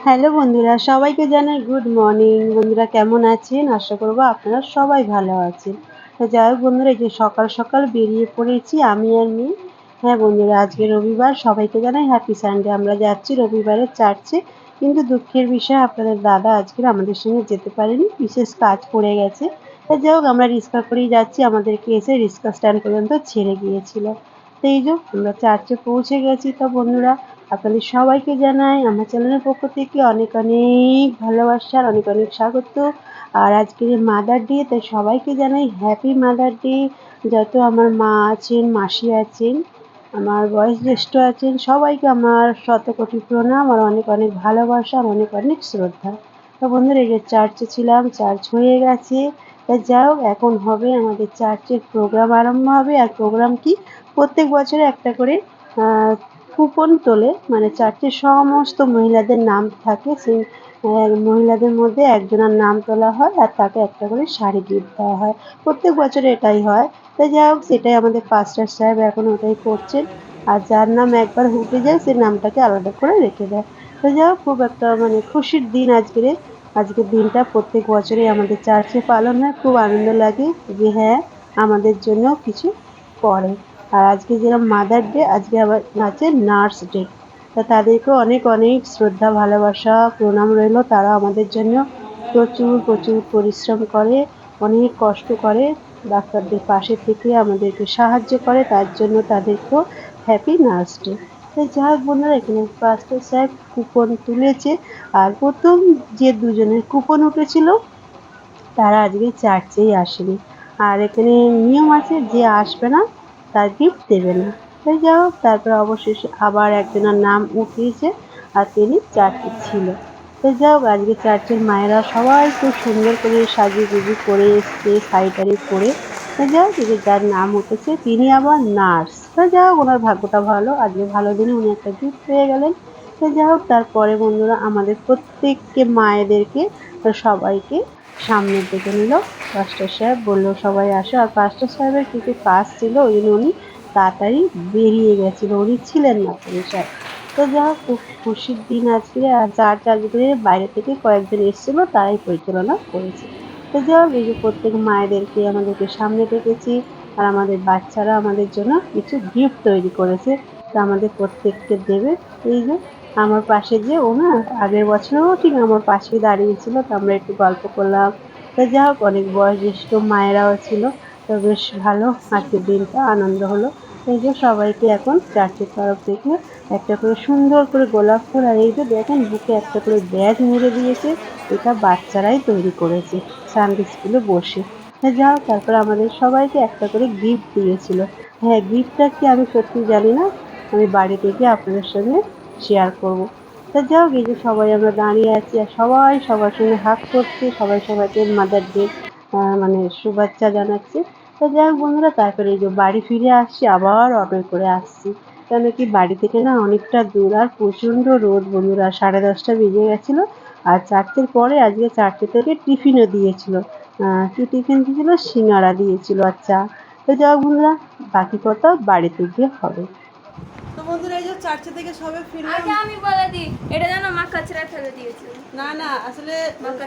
Hello বন্ধুরা, সবাইকে জানাই গুড মর্নিং। বন্ধুরা কেমন আছেন? আশা করবো আপনারা সবাই ভালো আছেন। তো যাই হোক বন্ধুরা, এই যে সকাল সকাল বেরিয়ে পড়েছি আমি আর মেয়ে। হ্যাঁ বন্ধুরা, আজকে রবিবার, সবাইকে জানাই হ্যাপি সানডে। আমরা যাচ্ছি রবিবারের চার্চে, কিন্তু দুঃখের বিষয় আপনাদের দাদা আজকে আমাদের সঙ্গে যেতে পারেনি, বিশেষ কাজ পড়ে গেছে। তো যাই হোক, আমরা রিক্সা করেই যাচ্ছি, আমাদেরকে এসে রিক্সা স্ট্যান্ড পর্যন্ত ছেড়ে গিয়েছিল। তো এই যে আমরা চার্চে পৌঁছে গেছি। তো বন্ধুরা, আপনাদের সবাইকে জানাই আমার চ্যানেলের পক্ষ থেকে অনেক অনেক ভালোবাসা আর অনেক অনেক স্বাগত। আর আজকে মাদার ডে, তাই সবাইকে জানাই হ্যাপি মাদার ডে। যত আমার মা আছেন, মাসি আছেন, আমার বয়োজ্যেষ্ঠ আছেন, সবাইকে আমার শতকোটি প্রণাম আর অনেক অনেক ভালোবাসা আর অনেক অনেক শ্রদ্ধা। তো বন্ধুরা, এই যে চার্চে ছিলাম, চার্চ হয়ে গেছে। তা যাও, এখন হবে আমাদের চার্চের প্রোগ্রাম আরম্ভ হবে। আর প্রোগ্রাম কি, প্রত্যেক বছরে একটা করে কুপন তোলে, মানে চার্চের সমস্ত মহিলাদের নাম থাকে, সেই মহিলাদের মধ্যে একজনের নাম তোলা হয় আর তাকে একটা করে শাড়ি গিফট দেওয়া হয়। প্রত্যেক বছরে এটাই হয়। তো যাই হোক, সেটাই আমাদের পাস্টার সাহেব এখন ওটাই করছেন। আর যার নাম একবার উঠে যায় সে নামটাকে আলাদা করে রেখে দেয়। তো যাই হোক, খুব একটা মানে খুশির দিন আজকের দিনটা প্রত্যেক বছরই আমাদের চার্চে পালন হয়। খুব আনন্দ লাগে যে হ্যাঁ, আমাদের জন্য কিছু করে। আর আজকে যেরকম মাদার ডে, আজকে আবার আছে নার্স ডে। তা তাদেরকেও অনেক অনেক শ্রদ্ধা ভালোবাসা প্রণাম রইল। তারা আমাদের জন্য প্রচুর প্রচুর পরিশ্রম করে, অনেক কষ্ট করে, ডাক্তারদের পাশে থেকে আমাদেরকে সাহায্য করে। তার জন্য তাদেরকেও হ্যাপি নার্স ডে। তাই যাই হোক বন্ধুরা, এখানে পাস্টার সাহেব কুপন তুলেছে। আর প্রথম যে দুজনের কুপন উঠেছিল তারা আজকে চার্চেই আসেনি। আর এখানে নিয়ম আছে, যে আসবে না তার গিফট দেবে না। তাই যাই হোক, তারপরে অবশেষে আবার একজনের নাম উঠিয়েছে আর তিনি চার্চে ছিল। তো যাই হোক, আজকে চার্চের মায়েরা সবাই খুব সুন্দর করে সাজুগুজু করে এসছে, শাড়ি টাড়ি পরে। তো যাই হোক, এই যে যার নাম উঠেছে তিনি আবার নার্স। তো যাই হোক, ওনার ভাগ্যটা ভালো, আজকে ভালো দিনে উনি একটা গিফট পেয়ে গেলেন। তো যাই হোক, তারপরে বন্ধুরা আমাদের প্রত্যেককে মায়েদেরকে সবাইকে সামনে ডেকে নিল। পাস্টার সাহেব বলল সবাই আসো। আর পাস্টার সাহেবের কিছু কাজ ছিল, ওই জন্য উনি তাড়াতাড়ি বেরিয়ে গেছিল, উনি ছিলেন না পরিষদ। তো যা হোক, খুব খুশির দিন আজকে। আর চার্চ আজকে বাইরে থেকে কয়েকজন এসেছিল, তারাই পরিচালনা করেছে। তো যা হোক, এই যে প্রত্যেক মায়েদেরকে আমাদেরকে সামনে ডেকেছি। আর আমাদের বাচ্চারা আমাদের জন্য কিছু গিফট তৈরি করেছে, তা আমাদের প্রত্যেককে দেবে। এই যে আমার পাশে যে ও না, আগের বছরও ঠিক আমার পাশেই দাঁড়িয়েছিল। তো আমরা একটু গল্প করলাম। তো যা হোক, অনেক বয়োজ্যেষ্ঠ মায়েরাও ছিল। তো বেশ ভালো, আজকের দিনটা আনন্দ হলো। এই যে সবাইকে এখন চার্চের তরফ থেকে একটা করে সুন্দর করে গোলাপ ফুল, আর এই যে দেখেন বুকে একটা করে ব্যাজ মেরে দিয়েছে। এটা বাচ্চারাই তৈরি করেছে সানডে স্কুলে বসে। যা হোক, তারপর আমাদের সবাইকে একটা করে গিফট দিয়েছিল। হ্যাঁ, গিফটটা কি আমি সত্যি জানি না, আমি বাড়িতে গিয়ে আপনাদের সঙ্গে শেয়ার করব। তা যাই হোক, এই যে সবাই আমরা দাঁড়িয়ে আছি আর সবাই সবার সঙ্গে হাগ করছে, সবাই সবাইকে মাদার ডে মানে শুভেচ্ছা জানাচ্ছে। তো যাই হোক বন্ধুরা, তারপরে এই যে বাড়ি ফিরে আসছি, আবার অটোয় করে আসছি, কেন কি বাড়ি থেকে না অনেকটা দূর আর প্রচণ্ড রোদ বন্ধুরা। 10:30 বেজে গেছিলো। আর চারটের পরে আজকে চারটে থেকে টিফিনও দিয়েছিল। কি টিফিন দিয়েছিল? সিঙ্গারা দিয়েছিল আর চা। তো যাই হোক বন্ধুরা, বাকি কথা বাড়িতে গিয়ে হবে। তো বন্ধুরা, এই যে চার্চে থেকে সবে ফিরলাম। আচ্ছা আমি বলে দিই, এটা জানো মা কাচরা ফেলে দিয়েছে। না না, আসলে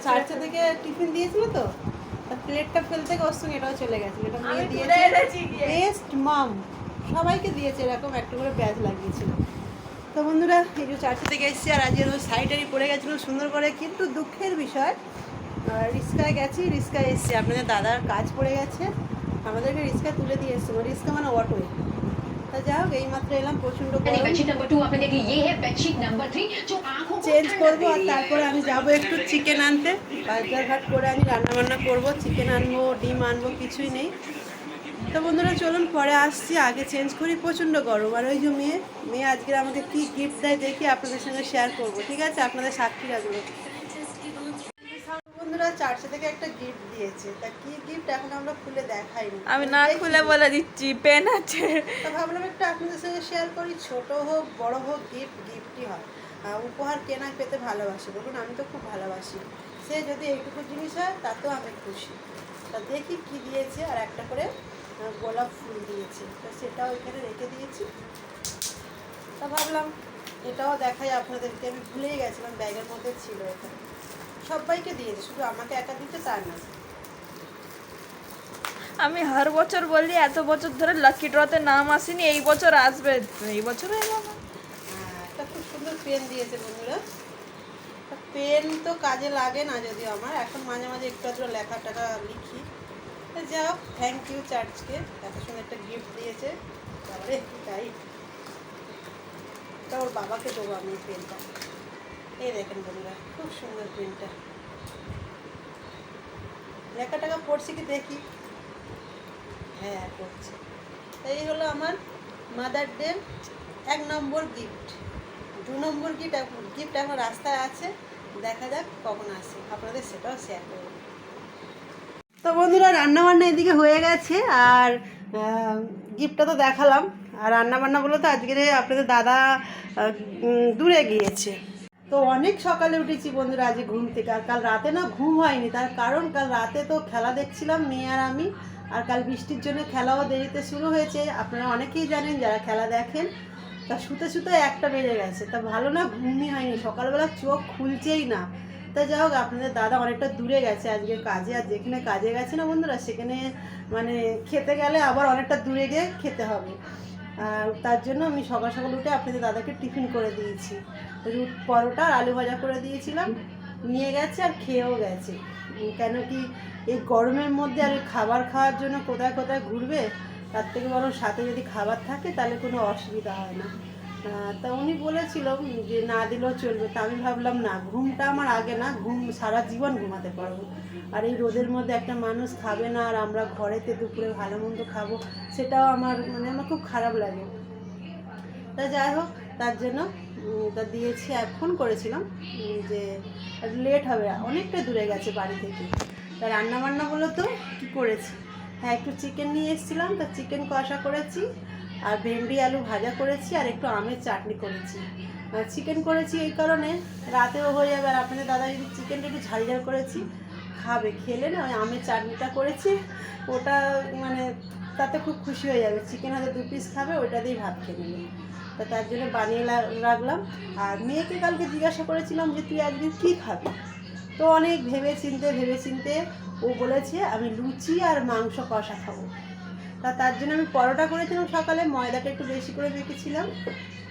চার্চে থেকে টিফিন দিয়েছিল তো, প্লেটটা ফেলতে ওর সঙ্গে এটাও চলে গেছিল। এটা মেয়ে দিয়েছে, বেস্ট মাম সবাইকে দিয়েছে, এরকম একটা করে ব্যাজ লাগিয়েছিল। তো বন্ধুরা, এই যে চার্চে থেকে এসেছি, আর আজকে সাইডারি পড়ে গেছিলো সুন্দর করে, কিন্তু দুঃখের বিষয় রিস্কায় গেছি, রিস্কায় এসেছি, আপনাদের দাদার কাজ পড়ে গেছে, আমাদেরকে রিস্কায় তুলে দিয়ে এসছে, রিস্কা মানে অটোয়। তা যাই হোক, এইমাত্র এলাম, প্রচণ্ড চেঞ্জ করবো। আর তারপরে আমি যাবো একটু চিকেন আনতে, বাজারঘাট করে আমি রান্নাবান্না করবো, চিকেন আনবো, ডিম আনবো, কিছুই নেই। তো বন্ধুরা চলুন, পরে আসছি, আগে চেঞ্জ করি, প্রচণ্ড গরম। আর ওই যে মেয়ে আজকের আমাকে কি গিফট দেয় দেখি আপনাদের সঙ্গে শেয়ার করবো, ঠিক আছে? আপনাদের সাক্ষী রাখবো। বন্ধুরা, চার্চে থেকে একটা গিফট দিয়েছে, তা কি গিফট এখন আমরা খুলে দেখাইনি, আমি না খুলে বলে দিচ্ছি, পেন আছে। তা ভাবলাম একটু আপনাদের সঙ্গে শেয়ার করি। ছোট হোক বড় হোক, গিফটই হয়। উপহার কেনা পেতে ভালোবাসি, বলুন, আমি তো খুব ভালোবাসি। সে যদি এইটুকু জিনিস হয় তাতেও আমি খুশি। তা দেখি কি দিয়েছে। আর একটা করে গোলাপ ফুল দিয়েছে, তো সেটাও এখানে রেখে দিয়েছি। তা ভাবলাম এটাও দেখাই আপনাদেরকে, আমি ভুলেই গেছিলাম, ব্যাগের মধ্যে ছিল। এটা সবাইকে দিয়েছে, শুধু আমাকে একা দিতে তা না। আমি হর বছর বলি, এত বছর ধরে লাকি ড্রতে নাম আসেনি, এই বছর আসবে, এই বছর এলো না। হ্যাঁ, একটা খুব সুন্দর পেন দিয়েছে বন্ধুরা। পেন তো কাজে লাগে না যদিও আমার, এখন মাঝে মাঝে একটু আধটু লেখা টাকা লিখি। যাই হোক, থ্যাংক ইউ চার্চকে, এত সুন্দর একটা গিফট দিয়েছে। তাহলে তাই ওর বাবাকে দেবো আমি পেনটা। এই দেখেন বন্ধুরা, খুব সুন্দর পেনটা। লেখা টাকা পড়ছি কি দেখি। হ্যাঁ পড়ছে। এই হলো আমার মাদার ডে 1 নম্বর গিফট। 2 নম্বর গিফট এখন রাস্তায় আছে, দেখা যাক কখন আসে, আপনাদের সেটাও শেয়ার করব। তো বন্ধুরা, রান্নাবান্না এদিকে হয়ে গেছে, আর গিফটটা তো দেখালাম। আর রান্নাবান্না বলে তো আজকে আপনাদের দাদা দূরে গিয়েছে। তো অনেক সকালে উঠেছি বন্ধুরা আজ ঘুম থেকে, আর কাল রাতে না ঘুম হয়নি। তার কারণ কাল রাতে তো খেলা দেখছিলাম মেয়ে আর আমি, আর কাল বৃষ্টির জন্য খেলাও দেরিতে শুরু হয়েছে। আপনারা অনেকেই জানেন যারা খেলা দেখেন। তা শুতে শুতে 1টা বেজে গেছে, তা ভালো না ঘুমই হয়নি, সকালবেলা চোখ খুলছেই না। তা যাই হোক, আপনাদের দাদা অনেকটা দূরে গেছে আজকে কাজে, আর যেখানে কাজে গেছে না বন্ধুরা, সেখানে মানে খেতে গেলে আবার অনেকটা দূরে গিয়ে খেতে হবে। তার জন্য আমি সকাল সকাল উঠে আপনাদের দাদাকে টিফিন করে দিয়েছি। পরোটা আর আলু ভাজা করে দিয়েছিলাম, নিয়ে গেছে আর খেয়েও গেছে। কেন কি এই গরমের মধ্যে আর খাবার খাওয়ার জন্য কোথায় কোথায় ঘুরবে, তার থেকে বরং সাথে যদি খাবার থাকে তাহলে কোনো অসুবিধা হয় না। তা উনি বলেছিল যে না দিলেও চলবে, তা আমি ভাবলাম না, ঘুমটা আমার আগে না, ঘুম সারা জীবন ঘুমাতে পারবো। আর এই রোদের মধ্যে একটা মানুষ খাবে না, আর আমরা ঘরেতে দুপুরে ভালো মন্দ খাবো, সেটাও আমার আমার খুব খারাপ লাগে। তা যাই হোক, তার জন্য তা দিয়েছি। আর ফোন করেছিলাম যে লেট হবে, অনেকটা দূরে গেছে বাড়ি থেকে। তা রান্নাবান্না বলো তো কী করেছি। হ্যাঁ, একটু চিকেন নিয়ে এসেছিলাম, তা চিকেন কষা করেছি, আর ভেন্ডি আলু ভাজা করেছি, আর একটু আমের চাটনি করেছি। চিকেন করেছি এই কারণে, রাতেও হয়ে যাবে, আর আপনাদের দাদা যদি চিকেনটা একটু ঝাল ঝাল করেছি খাবে, খেলে না ওই আমের চাটনিটা করেছি, ওটা মানে তাতে খুব খুশি হয়ে যাবে। চিকেন হয়তো 2 পিস খাবে, ওইটা দিয়েই ভাত খেয়ে নেবে। তা তার জন্য বানিয়ে রাখলাম। আর মেয়েকে কালকে জিজ্ঞাসা করেছিলাম যে তুই আজকে কী খাবি, তো অনেক ভেবে চিনতে ও বলেছে আমি লুচি আর মাংস কষা খাবো। তা তার জন্য আমি পরোটা করেছিলাম সকালে, ময়দাটা একটু বেশি করে মেখেছিলাম।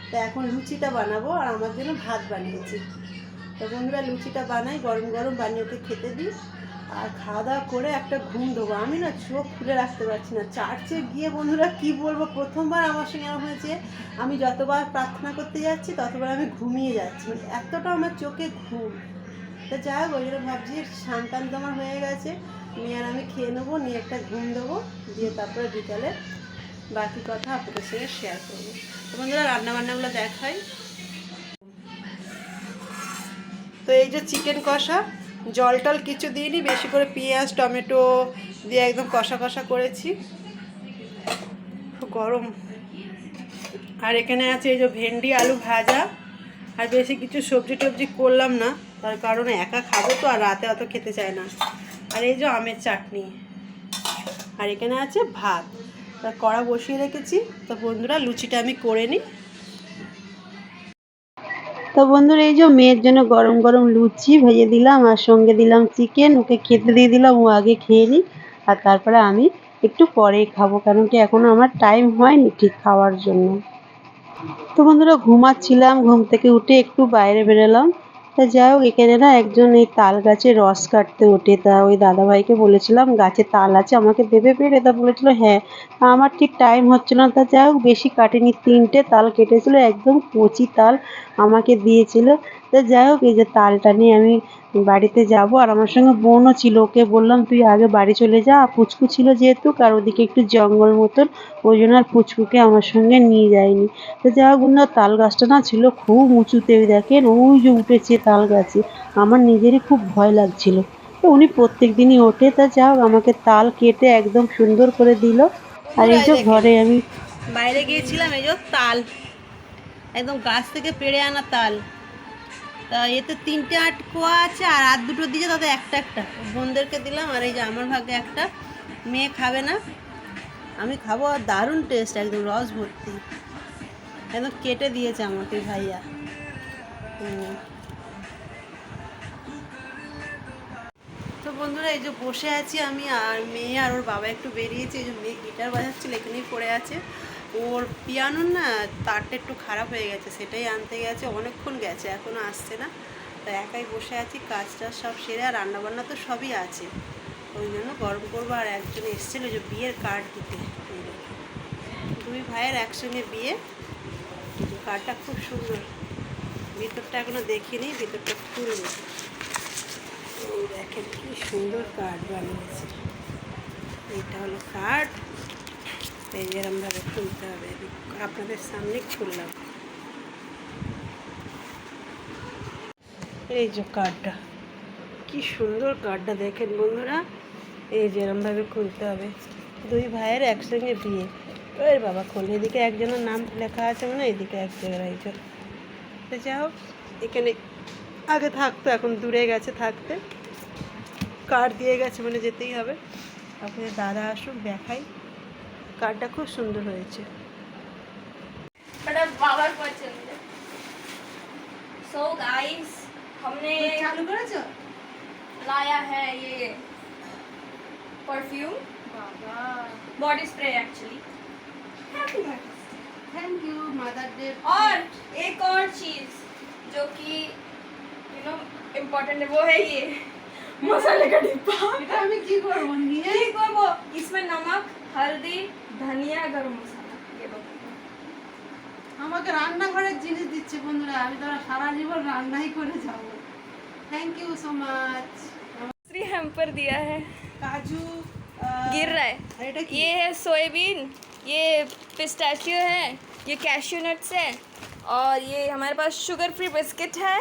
তা এখন লুচিটা বানাবো, আর আমার জন্য ভাত বানিয়েছি। তো বন্ধুরা, লুচিটা বানাই, গরম গরম বানিয়ে ওকে খেতে দিই, আর খাওয়া দাওয়া করে একটা ঘুম দেবো। আমি না চোখ খুলে রাখতে পারছি না। চার্চে গিয়ে বন্ধুরা কি বলবো, প্রথমবার আমার সঙ্গে এরকম হয়েছে, আমি যতবার প্রার্থনা করতে যাচ্ছি ততবার আমি ঘুমিয়ে যাচ্ছি, মানে এতটা আমার চোখে ঘুম। তা যাই হোক, ওই জন্য ভাবছি স্নান টান তো আমার হয়ে গেছে, মেয়ে আর আমি খেয়ে নেবো, নিয়ে একটা ঘুম দেবো, দিয়ে তারপরে বিকালে বাকি কথা আপনাদের সঙ্গে শেয়ার করবো। তো বন্ধুরা, রান্নাবান্নাগুলো দেখাই। তো এই যে চিকেন কষা, জল টল কিছু দিইনি, বেশি করে পেঁয়াজ টমেটো দিয়ে একদম কষা কষা করেছি, খুব গরম। আর এখানে আছে এই যে ভেন্ডি আলু ভাজা, আর বেশি কিছু সবজি টবজি করলাম না, তার কারণ একা খাবো তো, আর রাতে অত খেতে চায় না। আর এই যে আমের চাটনি, আর এখানে আছে ভাত। তা কড়া বসিয়ে রেখেছি। তো বন্ধুরা, লুচিটা আমি করে নিই। তো বন্ধুরা, এই যে মেয়ের জন্য গরম গরম লুচি ভেজে দিলাম, আর সঙ্গে দিলাম চিকেন, ওকে খেতে দিয়ে দিলাম, ও আগে খেয়ে নিই, আর তারপরে আমি একটু পরেই খাবো, কারণ কি এখনও আমার টাইম হয়নি ঠিক খাওয়ার জন্য। তো বন্ধুরা, ঘুমাচ্ছিলাম, ঘুম থেকে উঠে একটু বাইরে বেরোলাম। তা যাই হোক, এখানে না একজন এই তাল গাছে রস কাটতে ওঠে, তা ওই দাদাভাইকে বলেছিলাম গাছে তাল আছে আমাকে দেবে পেরে, তা বলেছিল হ্যাঁ। আমার ঠিক টাইম হচ্ছিল না, তা যাই হোক বেশি কাটেনি, 3টে তাল কেটেছিল, একদম কচি তাল আমাকে দিয়েছিল। তা যাই হোক, এই যে তালটা নিয়ে আমি বাড়িতে যাব, আর আমার সঙ্গে বোনও ছিল, ওকে বললাম তুই আগে বাড়ি চলে যা, পুচকু ছিল যেহেতু, আর ওদিকে একটু জঙ্গল মতন, ওই জন্য আর পুচকুকে আমার সঙ্গে নিয়ে যায়নি। তো যা হোক বন্ধুরা, তাল গাছটা না ছিল খুব উঁচুতে, দেখেন ওই যে উঠেছে তাল গাছে, আমার নিজেরই খুব ভয় লাগছিল। তো উনি প্রত্যেক দিনই ওঠে। তা যা হোক, আমাকে তাল কেটে একদম সুন্দর করে দিল। আর এই যে ঘরে আমি বাইরে গিয়েছিলাম, এই যে তাল একদম গাছ থেকে পেড়ে আনা তাল, তা এতে 3টে কোয়া আছে, আর 2টো দিয়েছে, তাতে একটা একটা বোনদেরকে দিলাম, আর এই যে আমার ভাগে একটা, মেয়ে খাবে না, আমি খাবো। আর দারুণ টেস্ট, একদম রস ভর্তি, একদম কেটে দিয়েছে আমাকে ভাইয়া। হুম। তো বন্ধুরা এই যে বসে আছি আমি আর মেয়ে আর ওর বাবা একটু বেরিয়েছে, এই যে মেয়ে গিটার বাজাচ্ছিল এখানেই পড়ে আছে। ওর পিয়ানোর না তারটা একটু খারাপ হয়ে গেছে, সেটাই আনতে গেছে, অনেকক্ষণ গেছে এখনও আসছে না। তাই একাই বসে আছি, কাজ টাজ সব সেরে, আর রান্নাবান্না তো সবই আছে, ওই জন্য গরম করবো। আর একজন এসেছিলো যে বিয়ের কার্ড দিতে, এই দেখো। দুই ভাইয়ের একসঙ্গে বিয়ে, কার্ডটা খুব সুন্দর, ভিতরটা এখনো দেখিনি, ভিতরটা খুলবে। এই দেখেন কি সুন্দর কার্ড বানিয়েছে, এইটা হলো কার্ড। এই যেরমভাবে খুলতে হবে, আপনাদের সামনে খুললাম। এই যে কার্ডটা, কি সুন্দর কার্ডটা দেখেন বন্ধুরা, এই যেরমভাবে খুলতে হবে। দুই ভাইয়ের একসঙ্গে বিয়ে। ওই বাবা খোল, এদিকে একজনের নাম লেখা আছে মানে, এদিকে এক জায়গায় একজন। তো যাই হোক, এখানে আগে থাকতো, এখন দূরে গেছে থাকতে, কার্ড দিয়ে গেছে মানে যেতেই হবে। আপনাদের দাদা আসুক দেখাই, কার্ডটা খুব সুন্দর হয়েছে। सो गाइस हमने চালু করেছো? लाया है ये परफ्यूम, বাবা, body spray actually. Thank you mother day. और एक और चीज जो कि यू नो इम्पोर्टेंट है, वो है ये मसाले का डिब्बा। এটা আমি কি করব নিয়ে? ठीक है, वो इसमें नमक, हल्दी, धनिया, गरम मसाला, ये लो। আমাকে রান্নাঘরের জিনিস দিচ্ছে বন্ধুরা, আমি তো সারা জীবন রান্নাই করে যাব। Thank you so much. दूसरी हैम्पर दिया है, কাজু गिर रहा है। আর এটা কি? ये है सोयाबीन, ये पिस्ताचियो है, ये कैश्यू नट्स है, और ये हमारे पास शुगर फ्री बिस्किट है।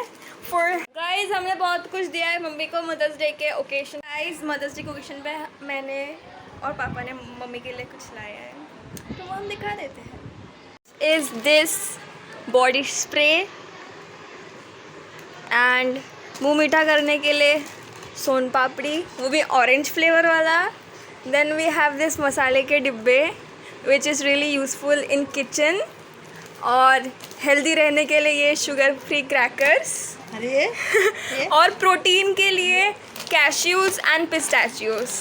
फॉर गाइस हमने बहुत कुछ दिया है मम्मी को मदर्स डे के ओकेशन। गाइस मदर्स डे के ओकेशन पे मैंने और पापा ने मम्मी के लिए कुछ लाया है, तो वो हम दिखा देते हैं। Is this body spray and मुँह मीठा करने के लिए सोन पापड़ी, वो भी ऑरेंज फ्लेवर वाला। देन वी हैव दिस मसाले के डिब्बे which is really useful in kitchen, और हेल्दी रहने के लिए ये शुगर फ्री क्रैकर्स, আরে और प्रोटीन के लिए कैश्यूज़ एंड पिस्ताचियोज़।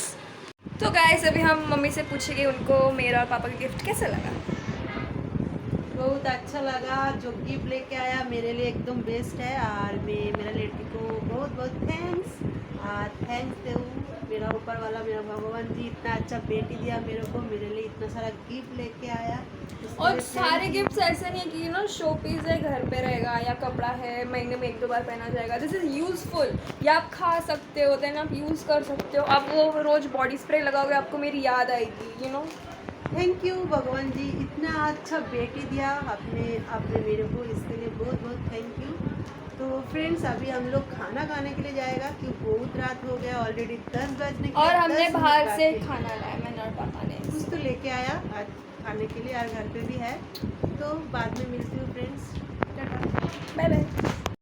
तो गाइस अभी हम मम्मी से पूछेंगे उनको मेरा और पापा का गिफ्ट कैसा लगा। बहुत अच्छा लगा, जो गिफ्ट लेके आया मेरे लिए एकदम बेस्ट है, और मैं मेरा लड़की को बहुत बहुत थैंक्स, और थैंक्स दे मेरा ऊपर वाला, मेरा भगवान जी इतना अच्छा बेटी दिया मेरे को, मेरे लिए इतना सारा गिफ्ट लेके आया। उसके और लिए सारे thank you। गिफ्ट्स ऐसे नहीं है कि यू नो शो पीस है, घर पे रहेगा, या कपड़ा है महीने में 1-2 बार पहना जाएगा। दिस इज़ यूज़फुल, या आप खा सकते हो, देन आप यूज़ कर सकते हो। आप वो रोज़ बॉडी स्प्रे लगाओगे, आपको मेरी याद आएगी, यू नो। थैंक यू भगवान जी, इतना अच्छा बेटी दिया आपने मेरे को, इसके लिए बहुत बहुत थैंक यू। तो फ्रेंड्स अभी हम लोग खाना खाने के लिए जाएगा, क्योंकि बहुत रात हो गया ऑलरेडी, 10 बजने के और लिए हमने 10 बाहर मिनट से बाकी। खाना लाया, मैंने और पापा ने। कुछ तो लेके आया आज खाने के लिए, और घर पे भी है। तो बाद में मिलती हूँ फ्रेंड्स, टाटा। Bye bye.